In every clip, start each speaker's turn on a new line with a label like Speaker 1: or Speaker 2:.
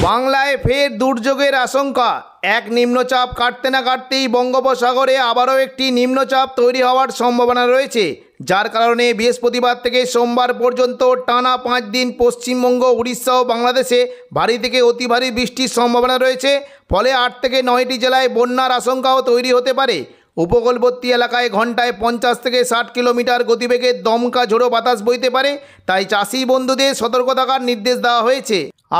Speaker 1: বাংলায় ফের দুর্যোগের আশঙ্কা। এক নিম্নচাপ কাটতে না কাটতেই বঙ্গোপসাগরে আবারও একটি নিম্নচাপ তৈরি হওয়ার সম্ভাবনা রয়েছে, যার কারণে বৃহস্পতিবার থেকে সোমবার পর্যন্ত টানা 5 দিন পশ্চিমবঙ্গ, উড়িষ্যা ও বাংলাদেশে ভারী থেকে অতি ভারী বৃষ্টির সম্ভাবনা রয়েছে। ফলে 8 থেকে 9টি জেলায় বন্যার আশঙ্কাও তৈরি হতে পারে। উপকূলবর্তী এলাকায় ঘন্টায় 50 থেকে 60 কিলোমিটার গতিবেগে দমকা ঝোড়ো বাতাস বইতে পারে, তাই চাষি বন্ধুদের সতর্ক থাকার নির্দেশ দেওয়া হয়েছে।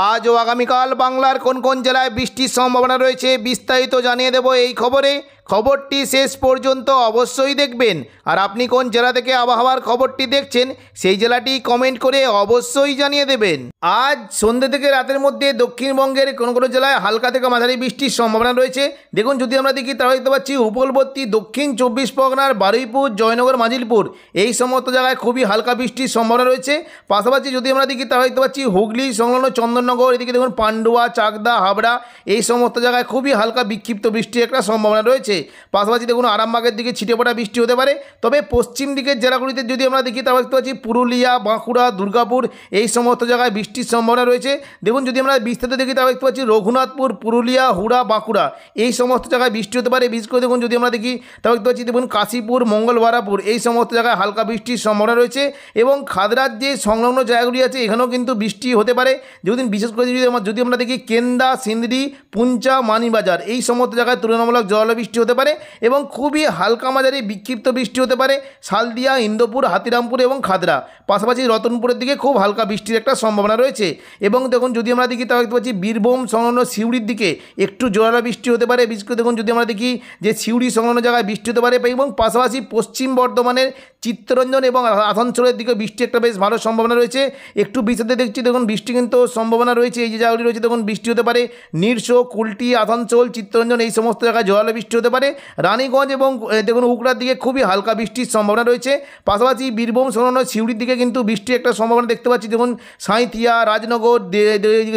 Speaker 1: আজ ও আগামীকাল বাংলার কোন কোন জেলায় বৃষ্টির সম্ভাবনা রয়েছে বিস্তারিত জানিয়ে দেব এই খবরে। খবরটি শেষ পর্যন্ত অবশ্যই দেখবেন। আর আপনি কোন জেলা থেকে আবহাওয়ার খবরটি দেখছেন সেই জেলাটি কমেন্ট করে অবশ্যই জানিয়ে দেবেন। আজ সন্ধ্যে থেকে রাতের মধ্যে দক্ষিণবঙ্গের কোনো কোনো জেলায় হালকা থেকে মাঝারি বৃষ্টির সম্ভাবনা রয়েছে। দেখুন, যদি আমরা দেখি তাহলে দেখতে পাচ্ছি উপকূলবর্তী দক্ষিণ 24 পরগনার বারুইপুর, জয়নগর, মাজিলপুর এই সমস্ত জায়গায় খুবই হালকা বৃষ্টির সম্ভাবনা রয়েছে। পাশাপাশি যদি আমরা দেখি তাহলে দেখতে পাচ্ছি হুগলি সংলগ্ন চন্দননগর, এদিকে দেখুন পান্ডুয়া, চাকদা, হাবড়া এই সমস্ত জায়গায় খুবই হালকা বিক্ষিপ্ত বৃষ্টির একটা সম্ভাবনা রয়েছে। পাশাপাশি দেখুন আরামবাগের দিকে ছিটেফোঁটা বৃষ্টি হতে পারে। তবে পশ্চিম দিকের জেলাগুলিতে যদি আমরা দেখি তাহলে দেখতে পাচ্ছি পুরুলিয়া, বাঁকুড়া, দুর্গাপুর এই সমস্ত জায়গায় বৃষ্টির সম্ভাবনা রয়েছে। দেখুন, যদি আমরা বিস্তারিত দেখি তাহলে দেখতে পাচ্ছি রঘুনাথপুর, পুরুলিয়া, হুড়া, বাঁকুড়া এই সমস্ত জায়গায় বৃষ্টি হতে পারে। বিশেষ করে দেখুন যদি আমরা দেখি তাহলে দেখতে পাচ্ছি দেখুন কাশীপুর, মঙ্গলবারাপুর এই সমস্ত জায়গায় হালকা বৃষ্টির সম্ভাবনা রয়েছে। এবং খাদরার যে সংলগ্ন জায়গাগুলি আছে এখানেও কিন্তু বৃষ্টি হতে পারে। যেদিন বিশেষ করে যদি আমরা দেখি কেন্দা, সিন্দ্রি, পুঞ্চা, মানিবাজার এই সমস্ত জায়গায় তুলনামূলক জলবৃষ্টি হতে পারে এবং খুবই হালকা মাঝারি বিক্ষিপ্ত বৃষ্টি হতে পারে শালদিয়া, ইন্দোপুর, হাতিরামপুর এবং খাদরা। পাশাপাশি রতনপুরের দিকে খুব হালকা বৃষ্টির একটা সম্ভাবনা রয়েছে। এবং দেখুন যদি আমরা দেখি তাহলে দেখতে পাচ্ছি বীরভূম সংলগ্ন সিউড়ির দিকে একটু জোরালো বৃষ্টি হতে পারে। বিশেষ করে দেখুন যদি আমরা দেখি যে সিউড়ি সংলগ্ন জায়গায় বৃষ্টি হতে পারে। এবং পাশাপাশি পশ্চিম বর্ধমানের চিত্তরঞ্জন এবং আসানসোলের দিকে বৃষ্টি একটা বেশ ভালো সম্ভাবনা রয়েছে। একটু বিস্তারিত দেখছি দেখুন বৃষ্টি কিন্তু সম্ভাবনা রয়েছে। এই যে জায়গাগুলি রয়েছে দেখুন বৃষ্টি হতে পারে নিরসো, কুলটি, আসানসোল, চিত্তরঞ্জন এই সমস্ত জায়গায় জোরালো বৃষ্টি হতে পারে। রানীগঞ্জ এবং দেখুন উকড়ার দিকে খুবই হালকা বৃষ্টির সম্ভাবনা রয়েছে। পাশাপাশি বীরভূম সংলগ্ন সিউড়ির দিকে কিন্তু বৃষ্টির একটা সম্ভাবনা দেখতে পাচ্ছি। দেখুন সাঁইথিয়া, রাজনগর,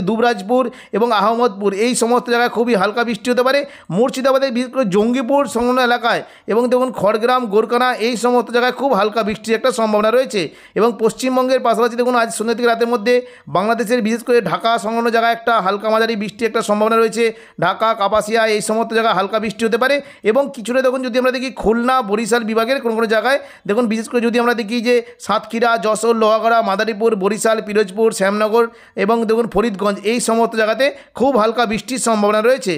Speaker 1: দুবরাজপুর এবং আহমদপুর এই সমস্ত জায়গায় খুবই হালকা বৃষ্টি হতে পারে। মুর্শিদাবাদের বিশেষ করে জঙ্গিপুর সংলগ্ন এলাকায় এবং দেখুন খড়গ্রাম, গোরকানা এই সমস্ত জায়গায় খুব হালকা বৃষ্টির একটা সম্ভাবনা রয়েছে। এবং পশ্চিমবঙ্গের পাশাপাশি দেখুন আজ সন্ধ্যা থেকে রাতের মধ্যে বাংলাদেশের বিশেষ করে ঢাকা সংলগ্ন জায়গায় একটা হালকা মাঝারি বৃষ্টির একটা সম্ভাবনা রয়েছে। ঢাকা, কাপাসিয়া এই সমস্ত জায়গায় হালকা বৃষ্টি হতে পারে। এবং কিছুটা দেখুন যদি আমরা দেখি খুলনা, বরিশাল বিভাগের কোনো কোনো জায়গায় দেখুন বিশেষ করে যদি আমরা দেখি যে সাতক্ষীরা, যশোর, লোহাগড়া, মাদারীপুর, বরিশাল, পিরোজপুর, শ্যামনগর এবং দেখুন ফরিদগঞ্জ এই সমস্ত জায়গাতে খুব হালকা বৃষ্টির সম্ভাবনা রয়েছে।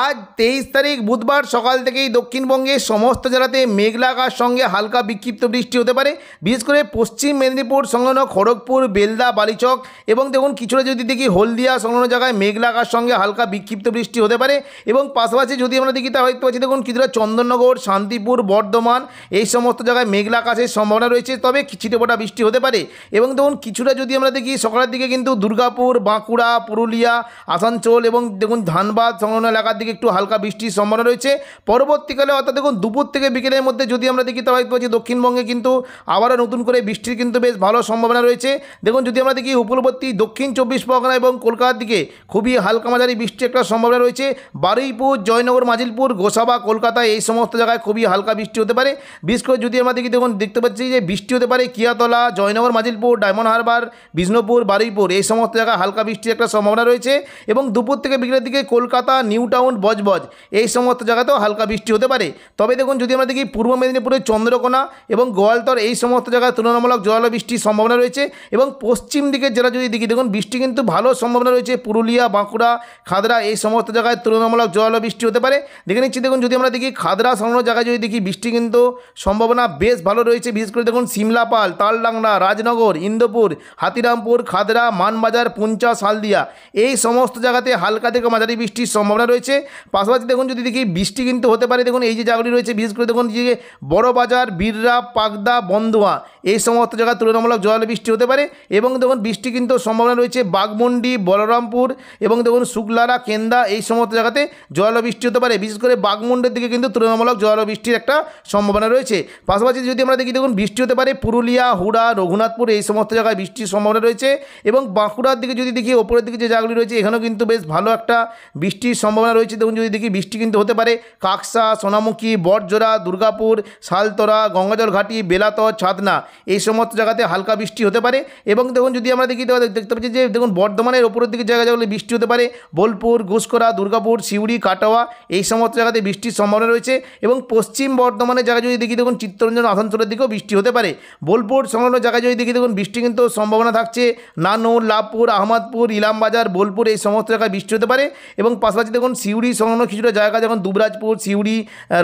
Speaker 1: আজ 23 তারিখ বুধবার সকাল থেকেই দক্ষিণবঙ্গের সমস্ত জেলাতে মেঘলা আকাশ সঙ্গে হালকা বিক্ষিপ্ত বৃষ্টি হতে পারে। বিশেষ করে পশ্চিম মেদিনীপুর সংলগ্ন খড়গপুর, বেলদা, বালিচক এবং দেখুন কিছুটা যদি দেখি হলদিয়া সংলগ্ন জায়গায় মেঘলা আকাশ সঙ্গে হালকা বিক্ষিপ্ত বৃষ্টি হতে পারে। এবং পাশাপাশি যদি আমরা দেখি তাহলে দেখতে পাচ্ছি দেখুন কিছুটা চন্দননগর, শান্তিপুর, বর্ধমান এই সমস্ত জায়গায় মেঘলা আকাশের সম্ভাবনা রয়েছে। তবে ছিটেফোঁটা বৃষ্টি হতে পারে। এবং দেখুন কিছুটা যদি আমরা দেখি সকালের দিকে কিন্তু দুর্গাপুর, বাঁকুড়া, পুরুলিয়া, আসানসোল এবং দেখুন ধানবাদ সংলগ্ন এলাকা দিকে একটু হালকা বৃষ্টির সম্ভাবনা রয়েছে। পরবর্তীকালে অর্থাৎ দেখুন দুপুর থেকে বিকেলের মধ্যে যদি আমরা দেখি তাহলে দেখতে পাচ্ছি দক্ষিণবঙ্গে কিন্তু আবারও নতুন করে বৃষ্টির কিন্তু বেশ ভালো সম্ভাবনা রয়েছে। দেখুন যদি আমরা দেখি উপকূলবর্তী দক্ষিণ 24 পরগনা এবং কলকাতার দিকে খুবই হালকা মাঝারি বৃষ্টির একটা সম্ভাবনা রয়েছে। বারুইপুর, জয়নগর, মাজিলপুর, গোসাবা, কলকাতা এই সমস্ত জায়গায় খুবই হালকা বৃষ্টি হতে পারে। বিশেষ করে যদি আমরা দেখি দেখুন দেখতে পাচ্ছি যে বৃষ্টি হতে পারে কিয়াতলা, জয়নগর, মাজিলপুর, ডায়মন্ড হারবার, বিষ্ণুপুর, বারুইপুর এই সমস্ত জায়গায় হালকা বৃষ্টির একটা সম্ভাবনা রয়েছে। এবং দুপুর থেকে বিকেলের দিকে কলকাতা, নিউ টাউন, বজবজ এই সমস্ত জায়গাতেও হালকা বৃষ্টি হতে পারে। তবে দেখুন যদি আমরা দেখি পূর্ব মেদিনীপুরের চন্দ্রকোনা এবং গোয়ালতর এই সমস্ত জায়গায় তুলনামূলক জোরালো বৃষ্টির সম্ভাবনা রয়েছে। এবং পশ্চিম দিকের জেলা যদি দেখি দেখুন বৃষ্টি কিন্তু ভালো সম্ভাবনা রয়েছে পুরুলিয়া, বাঁকুড়া, খাদরা এই সমস্ত জায়গায় তুলনামূলক জোরালো বৃষ্টি হতে পারে। দেখে নিচ্ছি দেখুন যদি আমরা দেখি খাদরা সংলগ্ন জায়গায় যদি দেখি বৃষ্টি কিন্তু সম্ভাবনা বেশ ভালো রয়েছে। বিশেষ করে দেখুন সিমলাপাল, তালডাংরা, রাজনগর, ইন্দোপুর, হাতিরামপুর, খাদরা, মানবাজার, পুঞ্চা, শালদিয়া এই সমস্ত জায়গাতে হালকা থেকে মাঝারি বৃষ্টির সম্ভাবনা রয়েছে। পাশাপাশি দেখুন যদি দেখি বৃষ্টি কিন্তু হতে পারে দেখুন এই যে জায়গাগুলি রয়েছে বিশেষ করে দেখুন যে বড়বাজার, বীররা, পাকদা, বন্দোয়া এই সমস্ত জায়গায় তুলনামূলক জল বৃষ্টি হতে পারে। এবং দেখুন বৃষ্টি কিন্তু সম্ভাবনা রয়েছে বাঘমুন্ডি, বলরামপুর এবং দেখুন শুক্লারা, কেন্দা এই সমস্ত জায়গাতে জল বৃষ্টি হতে পারে। বিশেষ করে বাঘমুন্ডির দিকে কিন্তু তুলনামূলক জল বৃষ্টির একটা সম্ভাবনা রয়েছে। পাশাপাশি যদি আমরা দেখি দেখুন বৃষ্টি হতে পারে পুরুলিয়া, হুড়া, রঘুনাথপুর এই সমস্ত জায়গায় বৃষ্টির সম্ভাবনা রয়েছে। এবং বাঁকুড়ার দিকে যদি দেখি ওপরের দিকে যে জায়গাগুলি রয়েছে এখানেও কিন্তু বেশ ভালো একটা বৃষ্টির সম্ভাবনা রয়েছে। রয়েছে দেখুন যদি দেখি বৃষ্টি কিন্তু হতে পারে কাকসা, সোনামুখী, বটজোড়া, দুর্গাপুর, শালতরা, গঙ্গাজল ঘাটি, বেলাতর, ছাতনা এই সমস্ত জায়গাতে হালকা বৃষ্টি হতে পারে। এবং দেখুন যদি আমরা দেখি দেখতে পাচ্ছি যে দেখুন বর্ধমানের ওপরের দিকে জায়গাগুলো বৃষ্টি হতে পারে, বোলপুর, ঘুষকরা, দুর্গাপুর, সিউড়ি, কাটোয়া এই সমস্ত জায়গাতে বৃষ্টির সম্ভাবনা রয়েছে। এবং পশ্চিম বর্ধমানের জায়গায় যদি দেখি দেখুন চিত্তরঞ্জন, আসানসোলের দিকেও বৃষ্টি হতে পারে। বোলপুর সংলগ্ন জায়গায় যদি দেখি দেখুন বৃষ্টি কিন্তু সম্ভাবনা থাকছে নানুর, লাভপুর, আহমদপুর, ইলামবাজার, বোলপুর এই সমস্ত জায়গায় বৃষ্টি হতে পারে। এবং পাশাপাশি দেখুন সিউড়ি সংলগ্ন কিছুটা জায়গা যেমন দুবরাজপুর, সিউড়ি,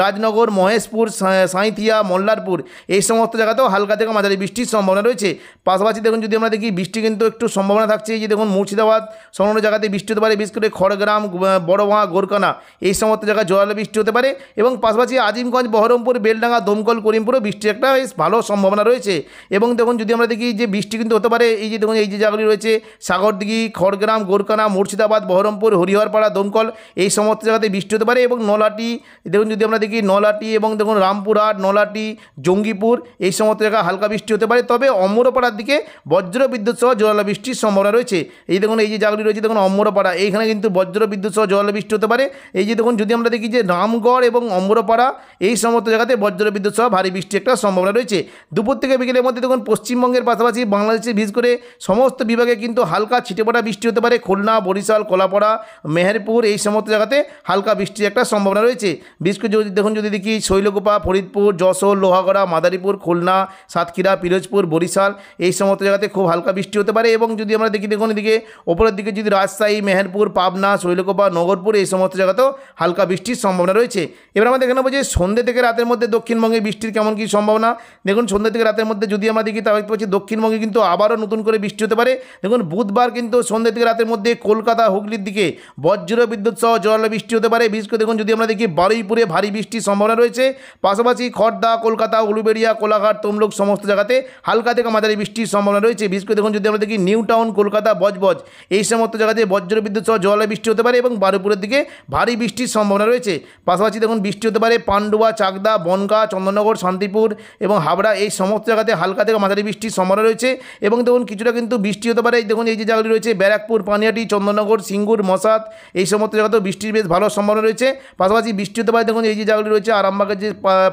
Speaker 1: রাজনগর, মহেশপুর, সাঁইথিয়া, মল্লারপুর এই সমস্ত জায়গাতেও হালকা থেকে মাঝারি বৃষ্টির সম্ভাবনা রয়েছে। পাশাপাশি দেখুন যদি আমরা দেখি বৃষ্টি কিন্তু একটু সম্ভাবনা থাকছে এই যে দেখুন মুর্শিদাবাদ সংলগ্ন জায়গাতে বৃষ্টি হতে পারে, বিশেষ করে খড়গ্রাম, বড়োয়া, গোরকানা এই সমস্ত জায়গায় জোরালো বৃষ্টি হতে পারে। এবং পাশাপাশি আজিমগঞ্জ, বহরমপুর, বেলডাঙ্গা, দমকল, করিমপুরও বৃষ্টির একটা বেশ ভালো সম্ভাবনা রয়েছে। এবং দেখুন যদি আমরা দেখি যে বৃষ্টি কিন্তু হতে পারে এই যে দেখুন এই যে জায়গাগুলি রয়েছে সাগরদিঘি, খড়গ্রাম, গোরকানা, মুর্শিদাবাদ, বহরমপুর, হরিহরপাড়া, দমকল এই সমস্ত জায়গাতে বৃষ্টি হতে পারে। এবং নলাটি দেখুন যদি আমরা দেখি নলাটি এবং দেখুন রামপুরহাট, নলাটি, জঙ্গিপুর এই সমস্ত জায়গায় হালকা বৃষ্টি হতে পারে। তবে অমরপাড়ার দিকে বজ্র বিদ্যুৎ সহ জোরালো বৃষ্টির সম্ভাবনা রয়েছে। এই দেখুন এই যে জায়গাগুলি রয়েছে দেখুন অমরপাড়া এইখানে কিন্তু বজ্র বিদ্যুৎ সহ জোরালো বৃষ্টি হতে পারে। এই যে দেখুন যদি আমরা দেখি যে রামগড় এবং অমরপাড়া এই সমস্ত জায়গাতে বজ্র বিদ্যুৎ সহ ভারী বৃষ্টির একটা সম্ভাবনা রয়েছে। দুপুর থেকে বিকেলের মধ্যে দেখুন পশ্চিমবঙ্গের পাশাপাশি বাংলাদেশের বিশেষ করে সমস্ত বিভাগে কিন্তু হালকা ছিটেফোঁটা বৃষ্টি হতে পারে। খুলনা, বরিশাল, কলাপাড়া, মেহেরপুর এই সমস্ত জায়গাতে হালকা বৃষ্টির একটা সম্ভাবনা রয়েছে। বিশেষ করে যদি দেখুন যদি দেখি শৈলকুপা, ফরিদপুর, যশোর, লোহাগড়া, মাদারীপুর, খুলনা, সাতক্ষীরা, পিরোজপুর, বরিশাল এই সমস্ত জায়গাতে খুব হালকা বৃষ্টি হতে পারে। এবং যদি আমরা দেখি দেখুন এদিকে ওপরের দিকে যদি রাজশাহী, মেহেরপুর, পাবনা, শৈলকুপা, নগরপুর এই সমস্ত জায়গাতেও হালকা বৃষ্টির সম্ভাবনা রয়েছে। এবার আমরা দেখে নেবো যে সন্ধ্যে থেকে রাতের মধ্যে দক্ষিণবঙ্গে বৃষ্টির কেমন কী সম্ভাবনা। দেখুন সন্ধ্যে থেকে রাতের মধ্যে যদি আমরা দেখি তাহলে দেখতে পাচ্ছি দক্ষিণবঙ্গে কিন্তু আবারও নতুন করে বৃষ্টি হতে পারে। দেখুন বুধবার কিন্তু সন্ধ্যে থেকে রাতের মধ্যে কলকাতা, হুগলির দিকে বজ্র বিদ্যুৎ সহ জোরালো বৃষ্টি হতে পারে। বিশেষ করে দেখুন যদি আমরা দেখি বারুইপুরে ভারী বৃষ্টির সম্ভাবনা রয়েছে। পাশাপাশি খড়দা, কলকাতা, উলুবেড়িয়া, কোলাঘাট, তমলুক সমস্ত জায়গাতে হালকা থেকে মাঝারি বৃষ্টির সম্ভাবনা রয়েছে। বিশেষ করে দেখুন যদি আমরা দেখি নিউ টাউন, কলকাতা, বজবজ এই সমস্ত জায়গাতে বজ্র বিদ্যুৎ সহ জোরালো বৃষ্টি হতে পারে এবং বারুইপুরের দিকে ভারী বৃষ্টির সম্ভাবনা রয়েছে। পাশাপাশি দেখুন বৃষ্টি হতে পারে পান্ডুয়া, চাকদা, বনগাঁ, চন্দননগর, শান্তিপুর এবং হাবড়া এই সমস্ত জায়গাতে হালকা থেকে মাঝারি বৃষ্টির সম্ভাবনা রয়েছে। এবং দেখুন কিছুটা কিন্তু বৃষ্টি হতে পারে দেখুন এই যে জায়গাগুলি রয়েছে ব্যারাকপুর, পানিহাটি, চন্দননগর, সিঙ্গুর, মশাত এই সমস্ত জায়গাতেও বৃষ্টির বেশ ভালো সম্ভাবনা রয়েছে। পাশাপাশি বৃষ্টি হতে পারে দেখুন এই যে জায়গাগুলি রয়েছে আরামবাগের যে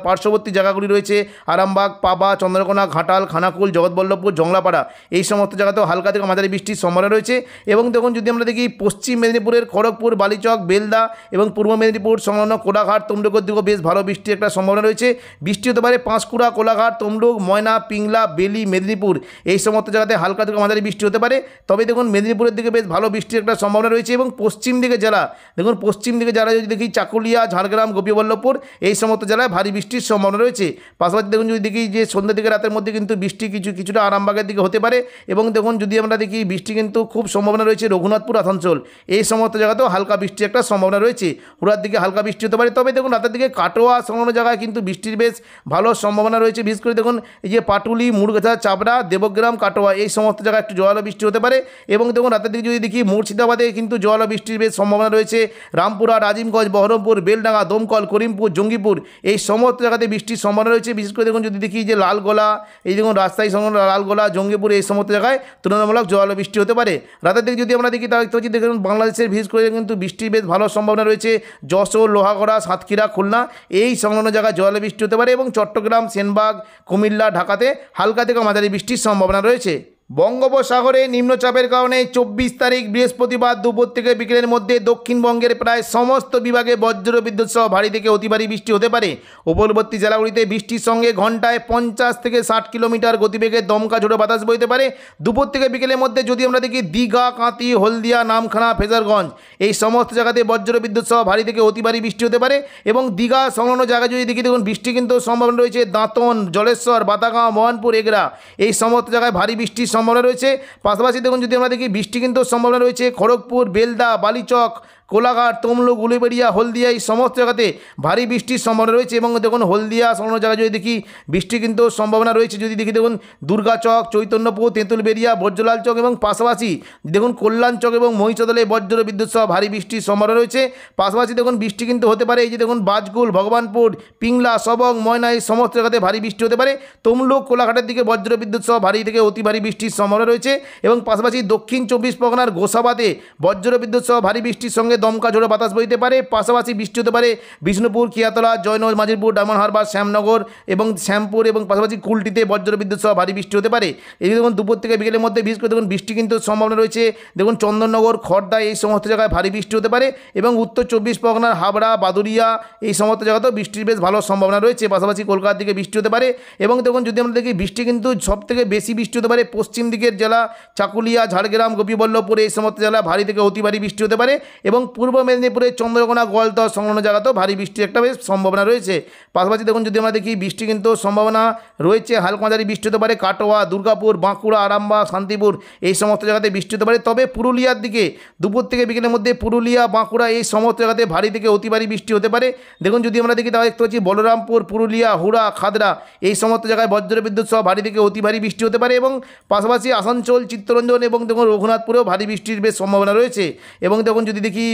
Speaker 1: পার্শ্ববর্তী জায়গাগুলি রয়েছে আরামবাগ, পাবা, চন্দ্রকোনা, ঘাটাল, খানাকুল, জগৎবল্লভপুর, জংলাপাড়া এই সমস্ত জায়গাতেও হালকা থেকে মাঝারি বৃষ্টির সম্ভাবনা রয়েছে। এবং দেখুন যদি আমরা দেখি পশ্চিম মেদিনীপুরের খড়গপুর, বালিচক, বেলদা এবং পূর্ব মেদিনীপুর সংলগ্ন কোলাঘাট, তমলুকের দিকেও বেশ ভালো বৃষ্টির একটা সম্ভাবনা রয়েছে। বৃষ্টি হতে পারে পাঁশকুড়া, কোলাঘাট, তমলুক, ময়না, পিংলা, বেলি, মেদিনীপুর এই সমস্ত জায়গাতে হালকা থেকে মাঝারি বৃষ্টি হতে পারে। তবে দেখুন মেদিনীপুরের দিকে বেশ ভালো বৃষ্টির একটা সম্ভাবনা রয়েছে। এবং পশ্চিম দিকে জেলা দেখুন পশ্চিম দিকে যারা যদি দেখি চাকুলিয়া, ঝাড়গ্রাম, গোপীবল্লভপুর এই সমস্ত জেলায় ভারী বৃষ্টির সম্ভাবনা রয়েছে। পাশাপাশি দেখুন যদি দেখি যে সন্ধ্যা থেকে রাতের মধ্যে কিন্তু বৃষ্টি কিছুটা আরামবাগের দিকে হতে পারে। এবং দেখুন যদি আমরা দেখি বৃষ্টি কিন্তু খুব সম্ভাবনা রয়েছে রঘুনাথপুর, আসানসোল এই সমস্ত জায়গাতেও হালকা বৃষ্টির একটা সম্ভাবনা রয়েছে। হুড়ার দিকে হালকা বৃষ্টি হতে পারে। তবে দেখুন রাতের দিকে কাটোয়া সংলগ্ন জায়গায় কিন্তু বৃষ্টির বেশ ভালো সম্ভাবনা রয়েছে। বিশেষ করে দেখুন এই যে পাটুলি, মুরগাছা, চাপড়া, দেবগ্রাম, কাটোয়া এই সমস্ত জায়গায় একটু জোরালো বৃষ্টি হতে পারে। এবং দেখুন রাতের দিকে যদি দেখি মুর্শিদাবাদে কিন্তু জোরালো বৃষ্টির বেশ সম্ভাবনা রয়েছে। রামপুরহাট, আজিমগঞ্জ, বহরমপুর, বেলডাঙ্গা, দমকল, করিমপুর, জঙ্গিপুর এই সমস্ত জায়গাতে বৃষ্টির সম্ভাবনা রয়েছে। বিশেষ করে দেখুন যদি দেখি যে লালগোলা এই দেখুন রাজশাহী সংলগ্ন লালগোলা, জঙ্গিপুর এই সমস্ত জায়গায় তুলনামূলক জোরালো বৃষ্টি হতে পারে। রাতের দিকে যদি আমরা দেখি তাহলে দেখতে পাচ্ছি দেখুন বাংলাদেশের বিশেষ করে কিন্তু বৃষ্টির বেশ ভালো সম্ভাবনা রয়েছে। যশোর, লোহাগড়া, সাতক্ষীরা, খুলনা এই সংলগ্ন জায়গায় জোরালো বৃষ্টি হতে পারে। এবং চট্টগ্রাম, সেনবাগ, কুমিল্লা, ঢাকাতে হালকা থেকে মাঝারি বৃষ্টির সম্ভাবনা রয়েছে। বঙ্গোপসাগরে নিম্নচাপের কারণে 24 তারিখ বৃহস্পতিবার দুপুর থেকে বিকেলের মধ্যে দক্ষিণবঙ্গের প্রায় সমস্ত বিভাগে বজ্র বিদ্যুৎ সহ ভারী থেকে অতি ভারী বৃষ্টি হতে পারে। উপকূলবর্তী জেলাগুলিতে বৃষ্টির সঙ্গে ঘন্টায় 50 থেকে 60 কিলোমিটার গতিবেগে দমকা ঝোড়ো বাতাস বইতে পারে। দুপুর থেকে বিকেলের মধ্যে যদি আমরা দেখি দীঘা, কাঁথি, হলদিয়া, নামখানা, ফেজারগঞ্জ এই সমস্ত জায়গাতে বজ্র বিদ্যুৎ সহ ভারী থেকে অতি ভারী বৃষ্টি হতে পারে। এবং দীঘা সংলগ্ন জায়গায় যদি দেখি দেখুন বৃষ্টি কিন্তু সম্ভাবনা রয়েছে দাঁতন, জলেশ্বর, বাতাগাঁও, মোহনপুর, এগরা এই সমস্ত জায়গায় ভারী বৃষ্টির সম্ভাবনা রয়েছে। পাশাপাশি দেখুন যদি আমরা দেখি বৃষ্টি কিন্তু সম্ভাবনা রয়েছে খড়গপুর, বেলদা, বালিচক, কোলাঘাট, তমলুক, উলুবেড়িয়া, হলদিয়া এই সমস্ত জায়গাতে ভারী বৃষ্টির সম্ভাবনা রয়েছে। এবং দেখুন হলদিয়া সংলগ্ন জায়গায় যদি দেখি বৃষ্টি কিন্তু সম্ভাবনা রয়েছে। যদি দেখি দেখুন দুর্গাচক, চৈতন্যপুর, তেঁতুলবেড়িয়া, বজ্রলাল চক এবং পাশাপাশি দেখুন কল্যাণ চক এবং মহিষাদলে বজ্র বিদ্যুৎ সহ ভারী বৃষ্টির সম্ভাবনা রয়েছে। পাশাপাশি দেখুন বৃষ্টি কিন্তু হতে পারে এই যে দেখুন বাজকুল, ভগবানপুর, পিংলা, সবং, ময়না এই সমস্ত জায়গাতে ভারী বৃষ্টি হতে পারে। তমলুক, কোলাঘাটের দিকে বজ্র বিদ্যুৎ সহ ভারী থেকে অতি ভারী বৃষ্টির সম্ভাবনা রয়েছে। এবং পাশাপাশি দক্ষিণ 24 পরগনার গোসাবাতে বজ্র বিদ্যুৎ সহ ভারী বৃষ্টির সঙ্গে সঙ্গে দমকা ঝোড়ো বাতাস বইতে পারে। পাশাপাশি বৃষ্টি হতে পারে বিষ্ণুপুর, কিয়াতলা, জয়নগর, মাঝিরপুর, ডায়মন্ড হারবার, শ্যামনগর এবং শ্যামপুর এবং পাশাপাশি কুলটিতে বজ্রবিদ্যুৎ সহ ভারী বৃষ্টি হতে পারে। এদিকে দেখুন দুপুর থেকে বিকেলের মধ্যে বিশেষ করে দেখুন বৃষ্টি কিন্তু সম্ভাবনা রয়েছে। দেখুন চন্দননগর, খড়দা এই সমস্ত জায়গায় ভারী বৃষ্টি হতে পারে এবং উত্তর 24 পরগনার হাবড়া, বাদুরিয়া এই সমস্ত জায়গাতেও বৃষ্টির বেশ ভালো সম্ভাবনা রয়েছে। পাশাপাশি কলকাতার দিকে বৃষ্টি হতে পারে এবং দেখুন যদি আমরা দেখি বৃষ্টি কিন্তু সবথেকে বেশি বৃষ্টি হতে পারে পশ্চিম দিকের জেলা চাকুলিয়া, ঝাড়গ্রাম, গোপীবল্লভপুর এই সমস্ত জেলা ভারী থেকে অতি ভারী বৃষ্টি হতে পারে এবং পূর্ব মেদিনীপুরের চন্দ্রকোনা, গোয়ালতর সংলগ্ন জায়গাতেও ভারী বৃষ্টির একটা বেশ সম্ভাবনা রয়েছে। পাশাপাশি দেখুন যদি আমরা দেখি বৃষ্টি কিন্তু সম্ভাবনা রয়েছে হালকা মাঝারি বৃষ্টি হতে পারে কাটোয়া, দুর্গাপুর, বাঁকুড়া, আরামবাগ, শান্তিপুর এই সমস্ত জায়গাতে বৃষ্টি হতে পারে। তবে পুরুলিয়ার দিকে দুপুর থেকে বিকেলের মধ্যে পুরুলিয়া, বাঁকুড়া এই সমস্ত জায়গাতে ভারী থেকে অতি ভারী বৃষ্টি হতে পারে। দেখুন যদি আমরা দেখি তাহলে দেখতে পাচ্ছি বলরামপুর, পুরুলিয়া, হুড়া, খাদড়া এই সমস্ত জায়গায় বজ্রবিদ্যুৎ সহ ভারী থেকে অতি ভারী বৃষ্টি হতে পারে এবং পাশাপাশি আসানসোল, চিত্তরঞ্জন এবং দেখুন রঘুনাথপুরেও ভারী বৃষ্টির বেশ সম্ভাবনা রয়েছে। এবং দেখুন যদি দেখি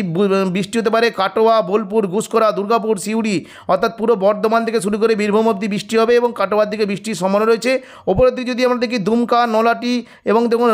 Speaker 1: বৃষ্টি হতে পারে কাটোয়া, বোলপুর, ঘুষকরা, দুর্গাপুর, সিউড়ি অর্থাৎ পুরো বর্ধমান থেকে শুরু করে বীরভূম অবধি বৃষ্টি হবে এবং কাটোয়ার দিকে বৃষ্টির সম্ভাবনা রয়েছে। ওপরের দিকে যদি আমরা দেখি দুমকা, নলাটি এবং দেখুন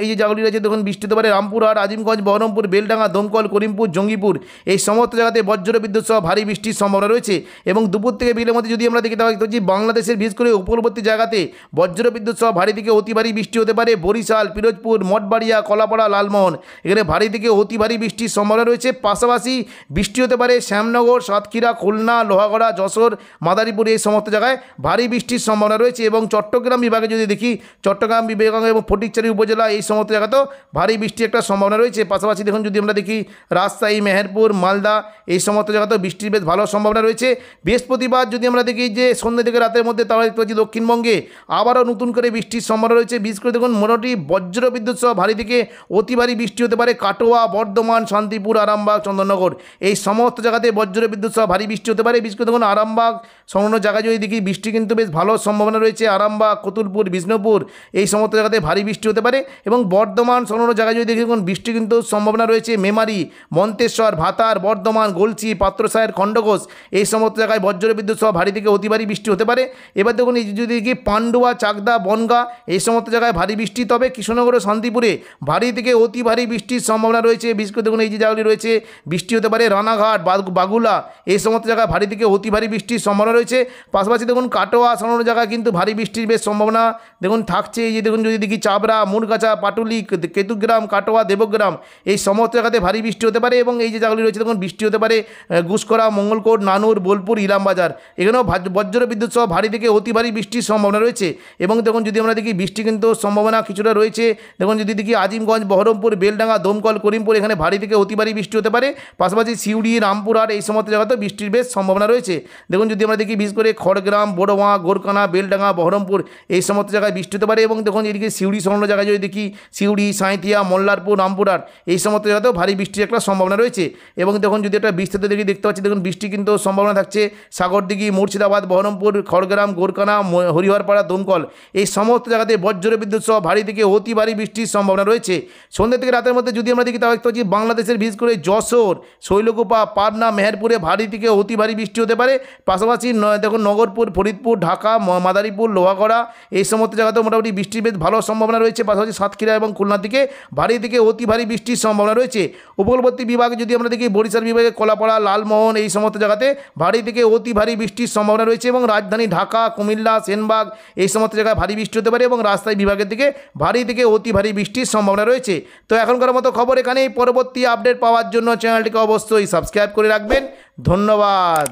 Speaker 1: এই যে জায়গাগুলি রয়েছে দেখুন বৃষ্টি হতে পারে রামপুরহাট, আজিমগঞ্জ, বহরমপুর, বেলডাঙ্গা, দমকল, করিমপুর, জঙ্গিপুর এই সমস্ত জায়গাতে বজ্রবিদ্যুৎ সহ ভারী বৃষ্টির সম্ভাবনা রয়েছে। এবং দুপুর থেকে বিকেলের মধ্যে যদি আমরা দেখি তাহলে দেখতে পাচ্ছি বাংলাদেশের বিশেষ করে উপকূলবর্তী জায়গাতে বজ্রবিদ্যুৎ সহ ভারী থেকে অতি ভারী বৃষ্টি হতে পারে বরিশাল, পিরোজপুর, মঠবাড়িয়া, কলাপাড়া, লালমোহন এখানে ভারী থেকে অতি ভারী বৃষ্টির সম্ভাবনা রয়েছে। পাশাপাশি বৃষ্টি হতে পারে শ্যামনগর, সাতক্ষীরা, খুলনা, লোহাগড়া, যশোর, মাদারীপুর এই সমস্ত জায়গায় ভারী বৃষ্টির সম্ভাবনা রয়েছে। এবং চট্টগ্রাম বিভাগে যদি দেখি চট্টগ্রাম বিভাগ এবং ফটিকছড়ি উপজেলা এই সমস্ত জায়গাতেও ভারী বৃষ্টির একটা সম্ভাবনা রয়েছে। পাশাপাশি দেখুন যদি আমরা দেখি রাজশাহী, মেহেরপুর, মালদা এই সমস্ত জায়গাতেও বৃষ্টির বেশ ভালো সম্ভাবনা রয়েছে। বৃহস্পতিবার যদি আমরা দেখি যে সন্ধ্যা থেকে রাতের মধ্যে তাহলে দেখতে পাচ্ছি দক্ষিণবঙ্গে আবারও নতুন করে বৃষ্টির সম্ভাবনা রয়েছে। বিশেষ করে দেখুন মোটামুটি বজ্রবিদ্যুৎ সহ ভারী থেকে অতি ভারী বৃষ্টি হতে পারে কাটোয়া, বর্ধমান, শান্তিপুর, আরামবাগ, চন্দননগর এই সমস্ত জায়গাতে বজ্রবিদ্যুৎ সহ ভারী বৃষ্টি হতে পারে। বিশেষ করে দেখুন আরামবাগ সংলগ্ন জায়গায় যদি দেখি বৃষ্টি কিন্তু বেশ ভালো সম্ভাবনা রয়েছে। আরামবাগ, কতুলপুর, বিষ্ণুপুর এই সমস্ত জায়গাতে ভারী বৃষ্টি হতে পারে এবং বর্ধমান সংলগ্ন জায়গায় যদি দেখি দেখুন বৃষ্টি কিন্তু সম্ভাবনা রয়েছে মেমারি, মন্তেশ্বর, ভাতার, বর্ধমান, গলসি, পাত্রসায়ের, খণ্ডঘোষ এই সমস্ত জায়গায় বজ্রবিদ্যুৎ সহ ভারী থেকে অতি ভারী বৃষ্টি হতে পারে। এবার দেখুন এই যদি দেখি পান্ডুয়া, চাকদা, বনগাঁ এই সমস্ত জায়গায় ভারী বৃষ্টি, তবে কৃষ্ণনগর ও শান্তিপুরে ভারী থেকে অতি ভারী বৃষ্টির সম্ভাবনা রয়েছে। বিশেষ করে দেখুন এই যে জায়গাগুলি রয়েছে বৃষ্টি হতে পারে রানাঘাট, বাগুলা এই সমস্ত জায়গায় ভারী থেকে অতি ভারী বৃষ্টির সম্ভাবনা রয়েছে। পাশাপাশি দেখুন কাটোয়া সংলগ্ন জায়গায় কিন্তু ভারী বৃষ্টির বেশ সম্ভাবনা দেখুন থাকছে। এই যে দেখুন যদি দেখি চাবড়া, মুরগাছা, পাটুলি, কেতুগ্রাম, কাটোয়া, দেবগ্রাম এই সমস্ত জায়গাতে ভারী বৃষ্টি হতে পারে এবং এই যে জায়গাগুলি রয়েছে দেখুন বৃষ্টি হতে পারে ঘুষকরা, মঙ্গলকোট, নানুর, বোলপুর, ইলামবাজার এখানেও বজ্রবিদ্যুৎ সহ ভারী থেকে অতি ভারী বৃষ্টির সম্ভাবনা রয়েছে। এবং দেখুন যদি আমরা দেখি বৃষ্টি কিন্তু সম্ভাবনা কিছুটা রয়েছে। দেখুন যদি দেখি আজিমগঞ্জ, বহরমপুর, বেলডাঙ্গা, দমকল, করিমপুর এখানে ভারী থেকে অতি ভারী বৃষ্টি হতে পারে। পাশাপাশি সিউড়ি, রামপুরহাট এই সমস্ত জায়গাতেও বৃষ্টির বেশ সম্ভাবনা রয়েছে। দেখুন যদি আমরা দেখি বিশেষ করে খড়গ্রাম, বড়োয়া, গোরকানা, বেলডাঙ্গা, বহরমপুর এই সমস্ত জায়গায় বৃষ্টি হতে পারে। এবং দেখুন এদিকে সিউড়ি সংলগ্ন জায়গায় যদি দেখি সিউড়ি, সাঁইথিয়া, মোল্লারপুর, রামপুরহাট এই সমস্ত জায়গাতেও ভারী বৃষ্টির একটা সম্ভাবনা রয়েছে। এবং দেখুন যদি একটা বিস্তৃত দেখি দেখতে পাচ্ছি দেখুন বৃষ্টি কিন্তু সম্ভাবনা থাকছে সাগরদিঘি, মুর্শিদাবাদ, বহরমপুর, খড়গ্রাম, গোরকানা, হরিহরপাড়া, দমকল এই সমস্ত জায়গাতে বজ্রবিদ্যুৎ সহ ভারী থেকে অতি ভারী বৃষ্টির সম্ভাবনা রয়েছে। সন্ধ্যা থেকে রাতের মধ্যে যদি আমরা দেখি তাহলে দেখতে পাচ্ছি বাংলাদেশের বিশেষ করে যশোর, শৈলকুপা, পাবনা, মেহেরপুরে ভারী থেকে অতি ভারী বৃষ্টি হতে পারে। পাশাপাশি দেখুন নগরপুর, ফরিদপুর, ঢাকা, মাদারীপুর, লোহাগড়া এই সমস্ত জায়গাতেও মোটামুটি বৃষ্টির বেশ ভালো সম্ভাবনা রয়েছে। পাশাপাশি সাতক্ষীরা এবং খুলনার দিকে ভারী থেকে অতি ভারী বৃষ্টির সম্ভাবনা রয়েছে। উপকূলবর্তী বিভাগে যদি আমরা দেখি বরিশাল বিভাগে কলাপাড়া, লালমোহন এই সমস্ত জায়গাতে ভারী থেকে অতি ভারী বৃষ্টির সম্ভাবনা রয়েছে এবং রাজধানী ঢাকা, কুমিল্লা, সেনবাগ এই সমস্ত জায়গায় ভারী বৃষ্টি হতে পারে এবং রাজশাহী বিভাগের দিকে ভারী থেকে অতি ভারী বৃষ্টির সম্ভাবনা রয়েছে। তো এখনকার মতো খবর এখানেই। পরবর্তী আপডেট পাওয়ার জন্য চ্যানেলটিকে অবশ্যই সাবস্ক্রাইব করে রাখবেন। ধন্যবাদ।